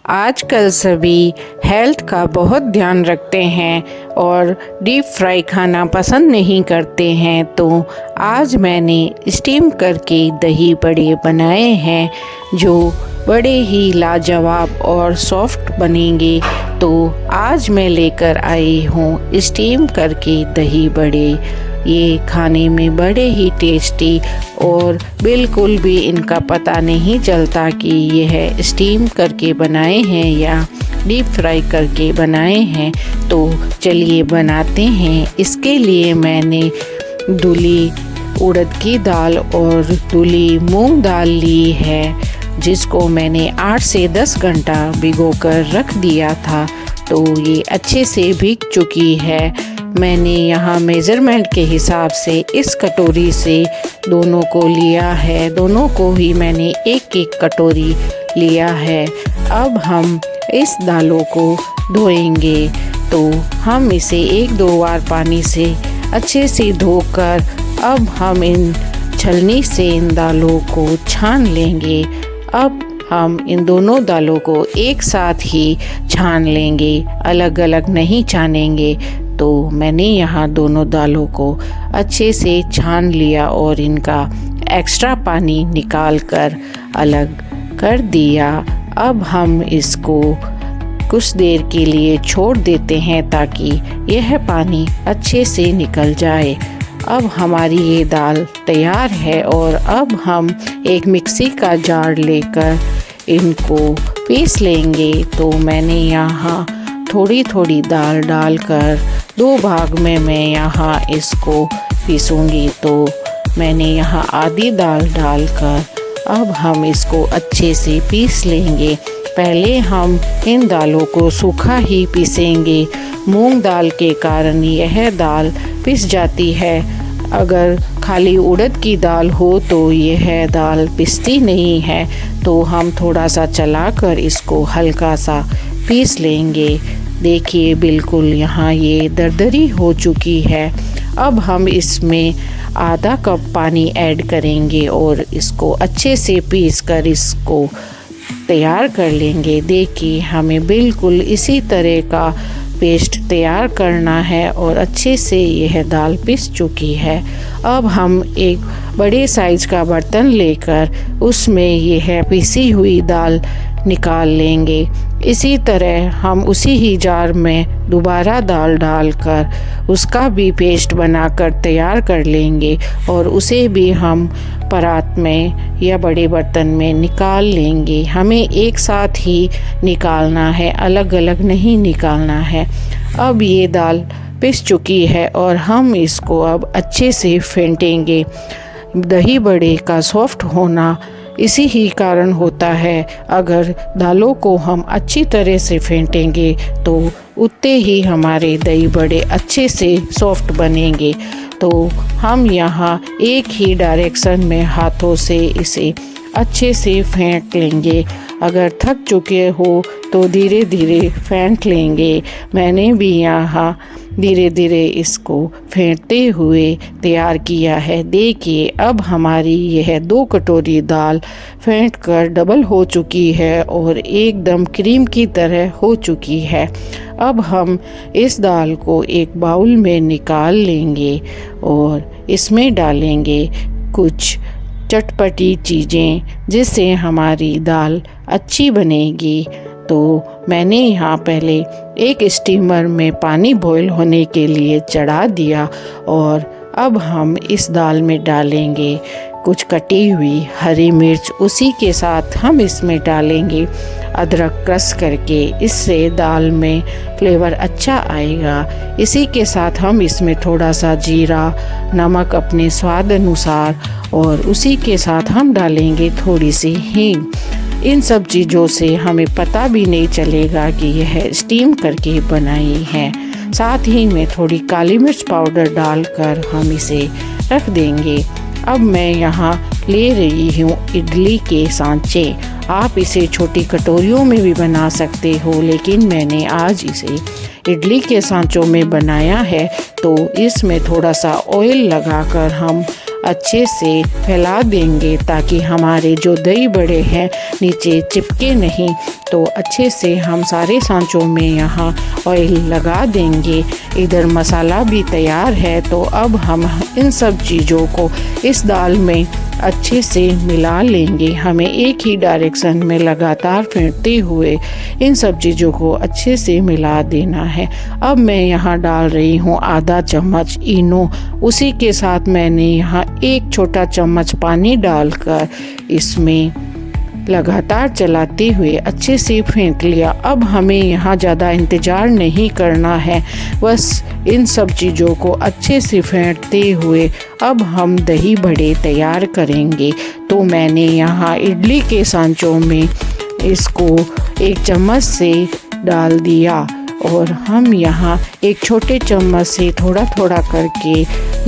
आजकल सभी हेल्थ का बहुत ध्यान रखते हैं और डीप फ्राई खाना पसंद नहीं करते हैं, तो आज मैंने स्टीम करके दही बड़े बनाए हैं जो बड़े ही लाजवाब और सॉफ्ट बनेंगे। तो आज मैं लेकर आई हूँ स्टीम करके दही बड़े। ये खाने में बड़े ही टेस्टी और बिल्कुल भी इनका पता नहीं चलता कि यह स्टीम करके बनाए हैं या डीप फ्राई करके बनाए हैं। तो चलिए बनाते हैं। इसके लिए मैंने धुली उड़द की दाल और धुली मूंग दाल ली है, जिसको मैंने 8 से 10 घंटा भिगोकर रख दिया था। तो ये अच्छे से भीग चुकी है। मैंने यहाँ मेज़रमेंट के हिसाब से इस कटोरी से दोनों को लिया है। दोनों को ही मैंने एक एक कटोरी लिया है। अब हम इस दालों को धोएंगे। तो हम इसे 1-2 बार पानी से अच्छे से धोकर अब हम इन छलनी से इन दालों को छान लेंगे। अब हम इन दोनों दालों को एक साथ ही छान लेंगे, अलग अलग नहीं छानेंगे। तो मैंने यहाँ दोनों दालों को अच्छे से छान लिया और इनका एक्स्ट्रा पानी निकाल कर अलग कर दिया। अब हम इसको कुछ देर के लिए छोड़ देते हैं ताकि यह पानी अच्छे से निकल जाए। अब हमारी ये दाल तैयार है और अब हम एक मिक्सी का जार लेकर इनको पीस लेंगे। तो मैंने यहाँ थोड़ी थोड़ी दाल डालकर 2 भाग में मैं यहाँ इसको पीसूँगी। तो मैंने यहाँ आधी दाल डालकर अब हम इसको अच्छे से पीस लेंगे। पहले हम इन दालों को सूखा ही पीसेंगे। मूंग दाल के कारण यह दाल पिस जाती है। अगर खाली उड़द की दाल हो तो यह दाल पिसती नहीं है। तो हम थोड़ा सा चलाकर इसको हल्का सा पीस लेंगे। देखिए बिल्कुल यहाँ ये दरदरी हो चुकी है। अब हम इसमें आधा कप पानी ऐड करेंगे और इसको अच्छे से पीस कर इसको तैयार कर लेंगे। देखिए हमें बिल्कुल इसी तरह का पेस्ट तैयार करना है और अच्छे से यह दाल पिस चुकी है। अब हम एक बड़े साइज़ का बर्तन लेकर उसमें यह पिसी हुई दाल निकाल लेंगे। इसी तरह हम उसी ही जार में दोबारा दाल डालकर उसका भी पेस्ट बनाकर तैयार कर लेंगे और उसे भी हम परात में या बड़े बर्तन में निकाल लेंगे। हमें एक साथ ही निकालना है, अलग अलग नहीं निकालना है। अब ये दाल पिस चुकी है और हम इसको अब अच्छे से फेंटेंगे। दही बड़े का सॉफ्ट होना इसी ही कारण होता है। अगर दालों को हम अच्छी तरह से फेंटेंगे तो उतने ही हमारे दही बड़े अच्छे से सॉफ्ट बनेंगे। तो हम यहाँ एक ही डायरेक्शन में हाथों से इसे अच्छे से फेंट लेंगे। अगर थक चुके हो तो धीरे धीरे फेंट लेंगे। मैंने भी यहाँ धीरे धीरे इसको फेंटते हुए तैयार किया है। देखिए अब हमारी यह 2 कटोरी दाल फेंट कर डबल हो चुकी है और एकदम क्रीम की तरह हो चुकी है। अब हम इस दाल को एक बाउल में निकाल लेंगे और इसमें डालेंगे कुछ चटपटी चीज़ें, जिससे हमारी दाल अच्छी बनेगी। तो मैंने यहाँ पहले एक स्टीमर में पानी बॉईल होने के लिए चढ़ा दिया और अब हम इस दाल में डालेंगे कुछ कटी हुई हरी मिर्च। उसी के साथ हम इसमें डालेंगे अदरक क्रश करके। इससे दाल में फ्लेवर अच्छा आएगा। इसी के साथ हम इसमें थोड़ा सा जीरा, नमक अपने स्वाद अनुसार और उसी के साथ हम डालेंगे थोड़ी सी हींग। इन सब चीज़ों से हमें पता भी नहीं चलेगा कि यह स्टीम करके बनाई है। साथ ही में थोड़ी काली मिर्च पाउडर डालकर हम इसे रख देंगे। अब मैं यहाँ ले रही हूँ इडली के सांचे। आप इसे छोटी कटोरियों में भी बना सकते हो, लेकिन मैंने आज इसे इडली के सांचों में बनाया है। तो इसमें थोड़ा सा ऑयल लगाकर हम अच्छे से फैला देंगे ताकि हमारे जो दही बड़े हैं नीचे चिपके नहीं। तो अच्छे से हम सारे सांचों में यहाँ ऑयल लगा देंगे। इधर मसाला भी तैयार है। तो अब हम इन सब चीज़ों को इस दाल में अच्छे से मिला लेंगे। हमें एक ही डायरेक्शन में लगातार फेंटते हुए इन सब चीज़ों को अच्छे से मिला देना है। अब मैं यहाँ डाल रही हूँ आधा चम्मच इनो। उसी के साथ मैंने यहाँ एक छोटा चम्मच पानी डालकर इसमें लगातार चलाते हुए अच्छे से फेंट लिया। अब हमें यहाँ ज़्यादा इंतज़ार नहीं करना है, बस इन सब चीज़ों को अच्छे से फेंटते हुए अब हम दही बड़े तैयार करेंगे। तो मैंने यहाँ इडली के सांचों में इसको एक चम्मच से डाल दिया और हम यहाँ एक छोटे चम्मच से थोड़ा थोड़ा करके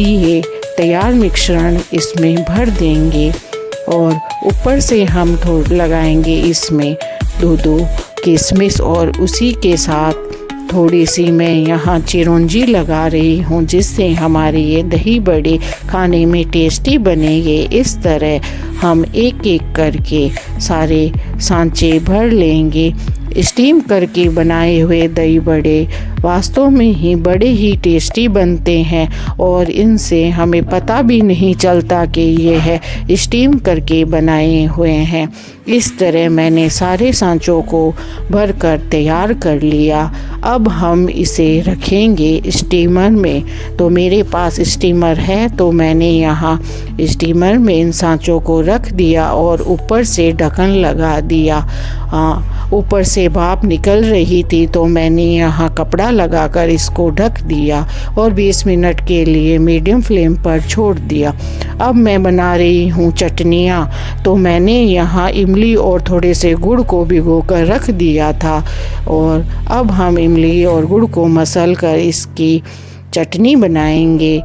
ये तैयार मिश्रण इसमें भर देंगे और ऊपर से हम थोड़ा लगाएंगे इसमें दो किशमिश और उसी के साथ थोड़ी सी मैं यहाँ चिरौंजी लगा रही हूँ, जिससे हमारे ये दही बड़े खाने में टेस्टी बनेंगे। इस तरह हम एक एक करके सारे सांचे भर लेंगे। स्टीम करके बनाए हुए दही बड़े वास्तव में ही बड़े ही टेस्टी बनते हैं और इनसे हमें पता भी नहीं चलता कि ये है स्टीम करके बनाए हुए हैं। इस तरह मैंने सारे सांचों को भरकर तैयार कर लिया। अब हम इसे रखेंगे स्टीमर में। तो मेरे पास स्टीमर है तो मैंने यहाँ स्टीमर में इन सांचों को रख दिया और ऊपर से ढक्कन लगा दिया। ऊपर से भाप निकल रही थी तो मैंने यहाँ कपड़ा लगाकर इसको ढक दिया और 20 मिनट के लिए मीडियम फ्लेम पर छोड़ दिया। अब मैं बना रही हूँ चटनियाँ। तो मैंने यहाँ इमली और थोड़े से गुड़ को भिगोकर रख दिया था और अब हम इमली और गुड़ को मसल कर इसकी चटनी बनाएंगे।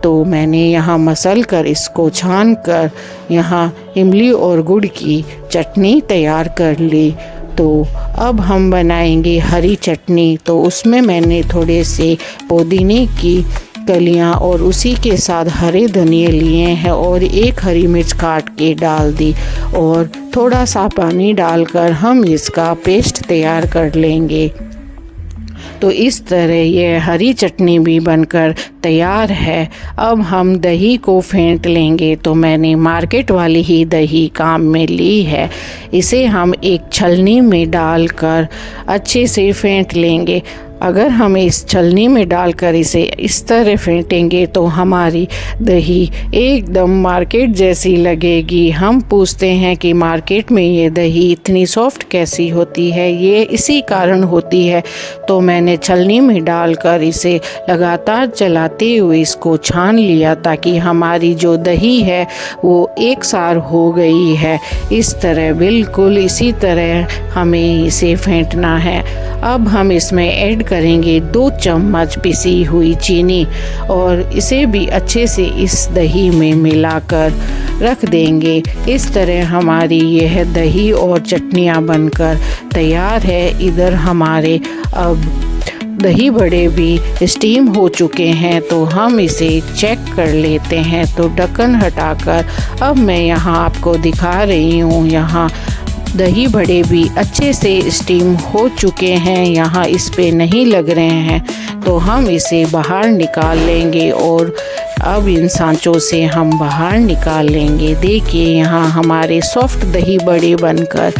तो मैंने यहाँ मसल कर इसको छान कर यहाँ इमली और गुड़ की चटनी तैयार कर ली। तो अब हम बनाएंगे हरी चटनी। तो उसमें मैंने थोड़े से पुदीने की कलियाँ और उसी के साथ हरे धनिए लिए हैं और एक हरी मिर्च काट के डाल दी और थोड़ा सा पानी डालकर हम इसका पेस्ट तैयार कर लेंगे। तो इस तरह ये हरी चटनी भी बनकर तैयार है। अब हम दही को फेंट लेंगे। तो मैंने मार्केट वाली ही दही काम में ली है। इसे हम एक छलनी में डालकर अच्छे से फेंट लेंगे। अगर हम इस छलनी में डालकर इसे इस तरह फेंटेंगे तो हमारी दही एकदम मार्केट जैसी लगेगी। हम पूछते हैं कि मार्केट में ये दही इतनी सॉफ्ट कैसी होती है, ये इसी कारण होती है। तो मैंने छलनी में डालकर इसे लगातार चलाते हुए इसको छान लिया ताकि हमारी जो दही है वो एक सार हो गई है। इस तरह बिल्कुल इसी तरह हमें इसे फेंटना है। अब हम इसमें ऐड करेंगे 2 चम्मच पिसी हुई चीनी और इसे भी अच्छे से इस दही में मिलाकर रख देंगे। इस तरह हमारी यह दही और चटनियाँ बनकर तैयार है। इधर हमारे अब दही बड़े भी स्टीम हो चुके हैं तो हम इसे चेक कर लेते हैं। तो ढक्कन हटाकर अब मैं यहाँ आपको दिखा रही हूँ। यहाँ दही बड़े भी अच्छे से स्टीम हो चुके हैं, यहाँ इस पे नहीं लग रहे हैं। तो हम इसे बाहर निकाल लेंगे और अब इन सांचों से हम बाहर निकाल लेंगे। देखिए यहाँ हमारे सॉफ्ट दही बड़े बनकर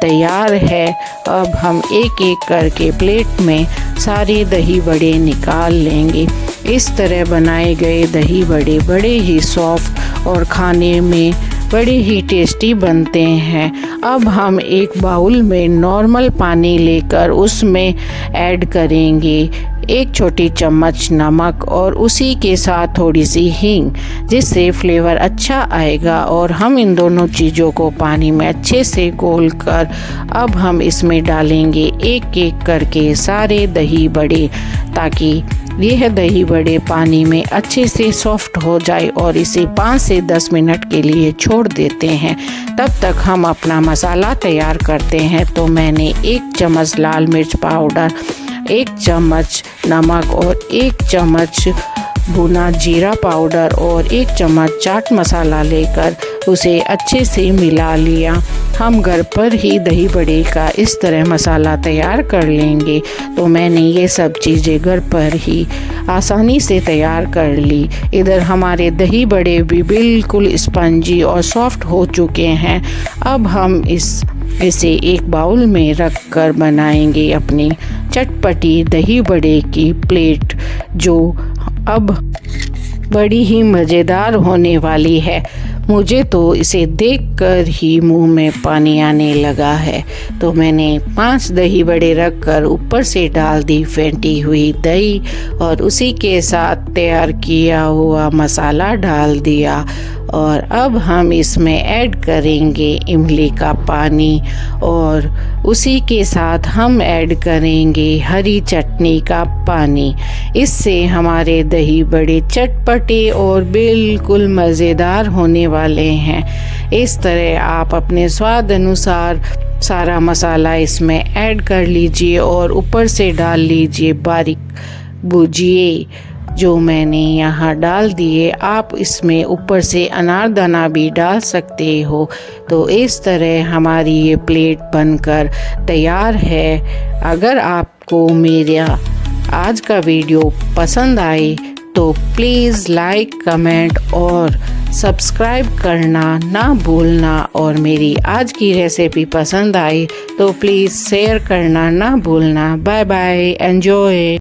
तैयार है। अब हम एक एक करके प्लेट में सारे दही बड़े निकाल लेंगे। इस तरह बनाए गए दही बड़े बड़े ही सॉफ्ट और खाने में बड़े ही टेस्टी बनते हैं। अब हम एक बाउल में नॉर्मल पानी लेकर उसमें ऐड करेंगे 1 छोटी चम्मच नमक और उसी के साथ थोड़ी सी हींग, जिससे फ्लेवर अच्छा आएगा। और हम इन दोनों चीज़ों को पानी में अच्छे से घोलकर अब हम इसमें डालेंगे एक एक करके सारे दही बड़े, ताकि यह दही बड़े पानी में अच्छे से सॉफ्ट हो जाए और इसे 5 से 10 मिनट के लिए छोड़ देते हैं। तब तक हम अपना मसाला तैयार करते हैं। तो मैंने 1 चम्मच लाल मिर्च पाउडर, 1 चम्मच नमक और 1 चम्मच भुना जीरा पाउडर और 1 चम्मच चाट मसाला लेकर उसे अच्छे से मिला लिया। हम घर पर ही दही बड़े का इस तरह मसाला तैयार कर लेंगे। तो मैंने ये सब चीज़ें घर पर ही आसानी से तैयार कर ली। इधर हमारे दही बड़े भी बिल्कुल स्पंजी और सॉफ्ट हो चुके हैं। अब हम इसे एक बाउल में रख कर बनाएंगे अपनी चटपटी दही बड़े की प्लेट, जो अब बड़ी ही मज़ेदार होने वाली है। मुझे तो इसे देखकर ही मुंह में पानी आने लगा है। तो मैंने 5 दही बड़े रखकर ऊपर से डाल दी फेंटी हुई दही और उसी के साथ तैयार किया हुआ मसाला डाल दिया। और अब हम इसमें ऐड करेंगे इमली का पानी और उसी के साथ हम ऐड करेंगे हरी चटनी का पानी। इससे हमारे दही बड़े चटपटे और बिल्कुल मज़ेदार होने वाले हैं। इस तरह आप अपने स्वाद अनुसार सारा मसाला इसमें ऐड कर लीजिए और ऊपर से डाल लीजिए बारीक भुजिए जो मैंने यहाँ डाल दिए। आप इसमें ऊपर से अनारदाना भी डाल सकते हो। तो इस तरह हमारी ये प्लेट बनकर तैयार है। अगर आपको मेरा आज का वीडियो पसंद आए तो प्लीज़ लाइक, कमेंट और सब्सक्राइब करना ना भूलना। और मेरी आज की रेसिपी पसंद आई तो प्लीज़ शेयर करना ना भूलना। Bye bye, enjoy.